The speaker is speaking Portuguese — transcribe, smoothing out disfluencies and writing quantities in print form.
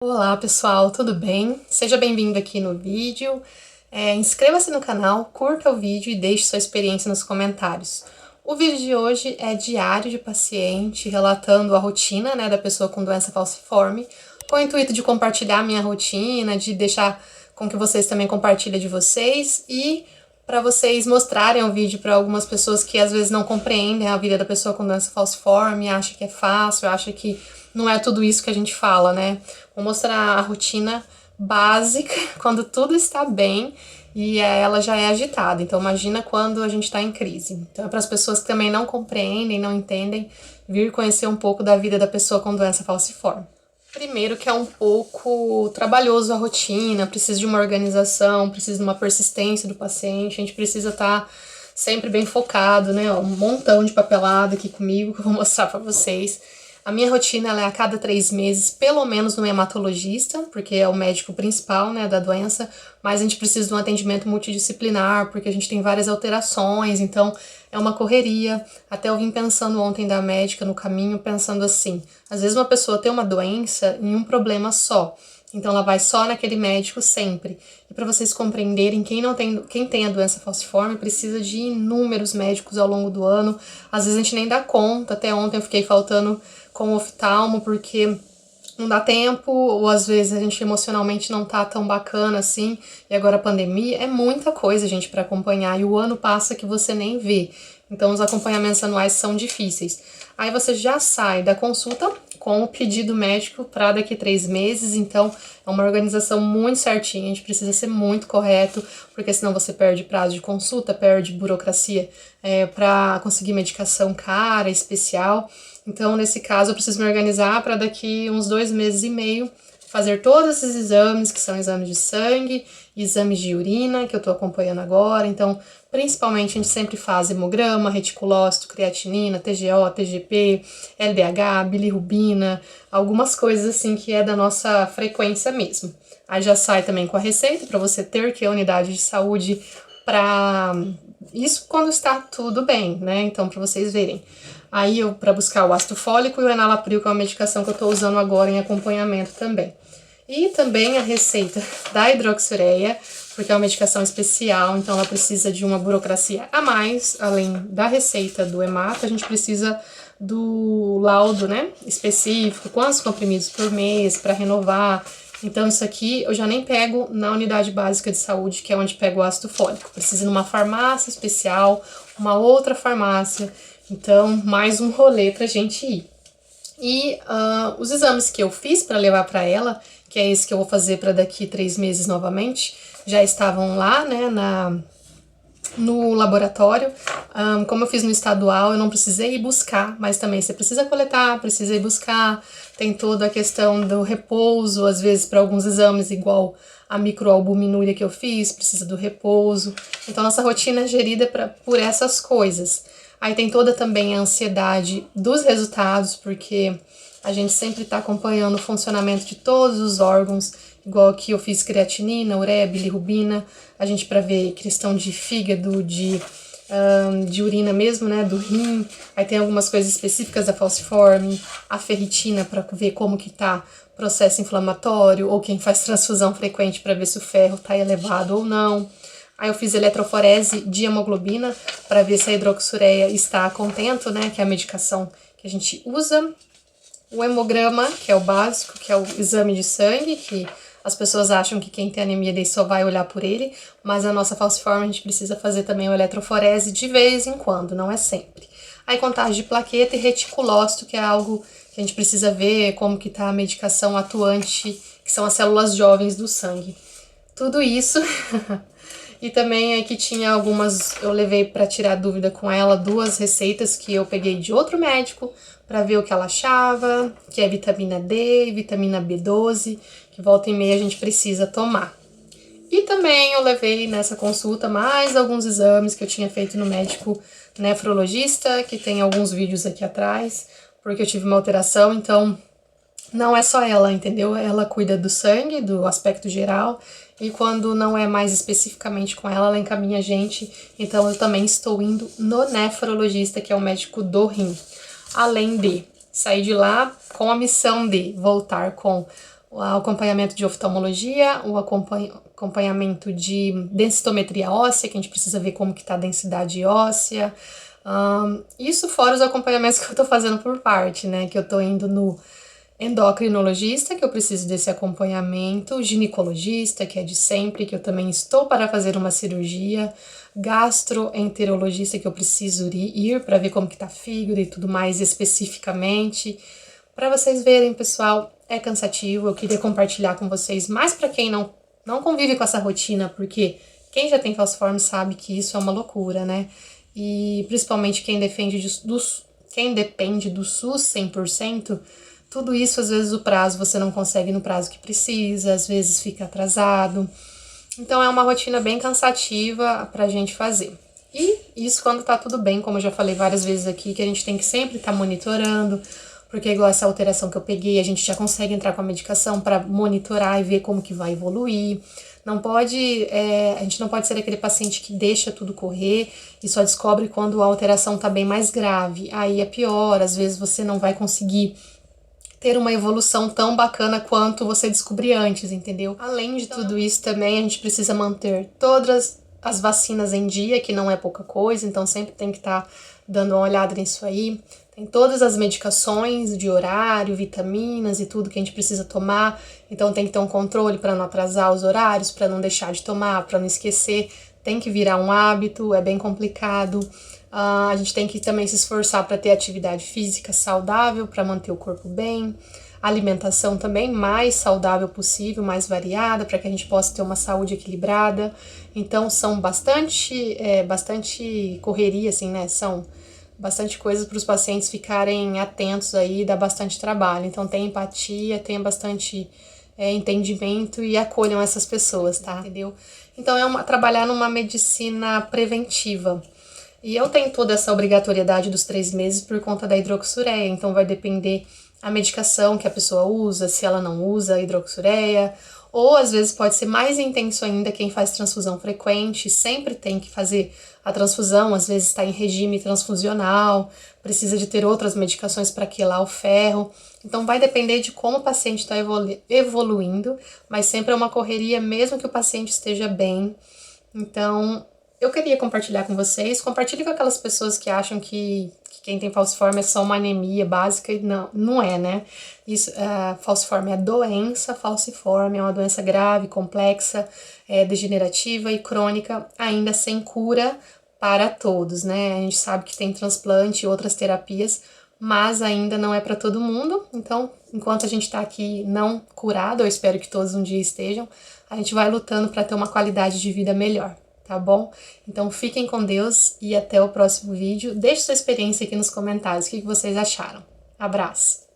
Olá pessoal, tudo bem? Seja bem-vindo aqui no vídeo. Inscreva-se no canal, curta o vídeo e deixe sua experiência nos comentários. O vídeo de hoje é diário de paciente, relatando a rotina, da pessoa com doença falciforme, com o intuito de compartilhar a minha rotina, de deixar com que vocês também compartilhem de vocês e para vocês mostrarem o vídeo para algumas pessoas que às vezes não compreendem a vida da pessoa com doença falciforme, acham que é fácil, acham que não é tudo isso que a gente fala, né? Vou mostrar a rotina básica quando tudo está bem e ela já é agitada. Então imagina quando a gente está em crise. Então é para as pessoas que também não compreendem, não entendem, vir conhecer um pouco da vida da pessoa com doença falciforme. Primeiro que é um pouco trabalhoso a rotina, precisa de uma organização, precisa de uma persistência do paciente, a gente precisa estar sempre bem focado, né? Um montão de papelada aqui comigo que eu vou mostrar para vocês. A minha rotina ela é a cada 3 meses, pelo menos no hematologista, porque é o médico principal, da doença, mas a gente precisa de um atendimento multidisciplinar, porque a gente tem várias alterações, então é uma correria. Até eu vim pensando ontem da médica no caminho, pensando assim, às vezes uma pessoa tem uma doença em um problema só, então ela vai só naquele médico sempre. E para vocês compreenderem, quem tem a doença falciforme precisa de inúmeros médicos ao longo do ano. Às vezes a gente nem dá conta. Até ontem eu fiquei faltando com o oftalmo porque não dá tempo, ou às vezes a gente emocionalmente não tá tão bacana assim, e agora a pandemia, é muita coisa, gente, para acompanhar, e o ano passa que você nem vê. Então os acompanhamentos anuais são difíceis. Aí você já sai da consulta com o pedido médico para daqui 3 meses, então é uma organização muito certinha, a gente precisa ser muito correto, porque senão você perde prazo de consulta, perde burocracia para conseguir medicação cara, especial. Então, nesse caso, eu preciso me organizar para daqui uns 2 meses e meio fazer todos esses exames, que são exames de sangue, exames de urina, que eu tô acompanhando agora. Então, principalmente, a gente sempre faz hemograma, reticulócito, creatinina, TGO, TGP, LDH, bilirrubina, algumas coisas assim que é da nossa frequência mesmo. Aí já sai também com a receita para você ter que ir à unidade de saúde para isso quando está tudo bem, né? Então, para vocês verem. Aí eu para buscar o ácido fólico e o enalapril, que é uma medicação que eu estou usando agora em acompanhamento também. E também a receita da hidroxureia, porque é uma medicação especial, então ela precisa de uma burocracia a mais, além da receita do hemato, a gente precisa do laudo, específico, quantos comprimidos por mês para renovar. Então isso aqui eu já nem pego na unidade básica de saúde, que é onde pego o ácido fólico. Precisa ir numa farmácia especial, uma outra farmácia. Então, mais um rolê pra gente ir. E os exames que eu fiz para levar para ela, que é esse que eu vou fazer para daqui 3 meses novamente, já estavam lá, no laboratório. Como eu fiz no estadual, eu não precisei ir buscar, mas também você precisa coletar, precisa ir buscar. Tem toda a questão do repouso, às vezes para alguns exames, igual a microalbuminúria que eu fiz, precisa do repouso. Então, nossa rotina é gerida por essas coisas. Aí tem toda também a ansiedade dos resultados, porque a gente sempre está acompanhando o funcionamento de todos os órgãos, igual aqui eu fiz creatinina, ureia, bilirrubina, a gente para ver questão de fígado, de urina mesmo, do rim. Aí tem algumas coisas específicas da falciforme, a ferritina para ver como que tá o processo inflamatório, ou quem faz transfusão frequente para ver se o ferro tá elevado ou não. Aí eu fiz eletroforese de hemoglobina para ver se a hidroxureia está contento, que é a medicação que a gente usa. O hemograma, que é o básico, que é o exame de sangue, que as pessoas acham que quem tem anemia daí só vai olhar por ele, mas a nossa falciforme a gente precisa fazer também o eletroforese de vez em quando, não é sempre. Aí contagem de plaqueta e reticulócito, que é algo que a gente precisa ver como que tá a medicação atuante, que são as células jovens do sangue. Tudo isso. E também aqui tinha algumas, eu levei para tirar dúvida com ela, 2 receitas que eu peguei de outro médico para ver o que ela achava, que é vitamina D e vitamina B12, que volta e meia a gente precisa tomar. E também eu levei nessa consulta mais alguns exames que eu tinha feito no médico nefrologista, que tem alguns vídeos aqui atrás, porque eu tive uma alteração, então não é só ela, entendeu? Ela cuida do sangue, do aspecto geral, e quando não é mais especificamente com ela, ela encaminha a gente. Então eu também estou indo no nefrologista, que é o médico do rim. Além de sair de lá com a missão de voltar com o acompanhamento de oftalmologia, o acompanhamento de densitometria óssea, que a gente precisa ver como que tá a densidade óssea. Isso fora os acompanhamentos que eu tô fazendo por parte, né? Que eu tô indo no endocrinologista, que eu preciso desse acompanhamento, ginecologista, que é de sempre, que eu também estou para fazer uma cirurgia, gastroenterologista, que eu preciso ir para ver como que tá fígado e tudo mais especificamente. Para vocês verem, pessoal, é cansativo, eu queria compartilhar com vocês, mais para quem não convive com essa rotina, porque quem já tem falciforme sabe que isso é uma loucura, né? E principalmente quem depende do SUS 100%, tudo isso, às vezes, o prazo você não consegue no prazo que precisa, às vezes fica atrasado. Então, é uma rotina bem cansativa pra gente fazer. E isso quando tá tudo bem, como eu já falei várias vezes aqui, que a gente tem que sempre estar monitorando, porque igual essa alteração que eu peguei, a gente já consegue entrar com a medicação para monitorar e ver como que vai evoluir. Não pode, a gente não pode ser aquele paciente que deixa tudo correr e só descobre quando a alteração tá bem mais grave. Aí é pior, às vezes você não vai conseguir ter uma evolução tão bacana quanto você descobrir antes, entendeu? Além de tudo isso também, a gente precisa manter todas as vacinas em dia, que não é pouca coisa, então sempre tem que estar dando uma olhada nisso aí. Tem todas as medicações de horário, vitaminas e tudo que a gente precisa tomar, então tem que ter um controle para não atrasar os horários, para não deixar de tomar, para não esquecer. Tem que virar um hábito, é bem complicado. A gente tem que também se esforçar para ter atividade física saudável, para manter o corpo bem. Alimentação também mais saudável possível, mais variada, para que a gente possa ter uma saúde equilibrada. Então, são bastante correria, assim, né? São bastante coisas para os pacientes ficarem atentos aí, dá bastante trabalho. Então, tenha empatia, tenha bastante entendimento e acolham essas pessoas, tá? Entendeu? Então, trabalhar numa medicina preventiva. E eu tenho toda essa obrigatoriedade dos 3 meses por conta da hidroxureia, então vai depender a medicação que a pessoa usa, se ela não usa a hidroxureia, ou às vezes pode ser mais intenso ainda quem faz transfusão frequente, sempre tem que fazer a transfusão, às vezes está em regime transfusional, precisa de ter outras medicações para quelar o ferro. Então vai depender de como o paciente está evoluindo, mas sempre é uma correria mesmo que o paciente esteja bem. Então, eu queria compartilhar com vocês, compartilhe com aquelas pessoas que acham que quem tem falciforme é só uma anemia básica, e não é, né? Isso, falciforme é doença, falciforme é uma doença grave, complexa, degenerativa e crônica, ainda sem cura para todos, né? A gente sabe que tem transplante e outras terapias, mas ainda não é para todo mundo, então, enquanto a gente está aqui não curado, eu espero que todos um dia estejam, a gente vai lutando para ter uma qualidade de vida melhor. Tá bom? Então fiquem com Deus e até o próximo vídeo. Deixe sua experiência aqui nos comentários, o que vocês acharam. Abraço!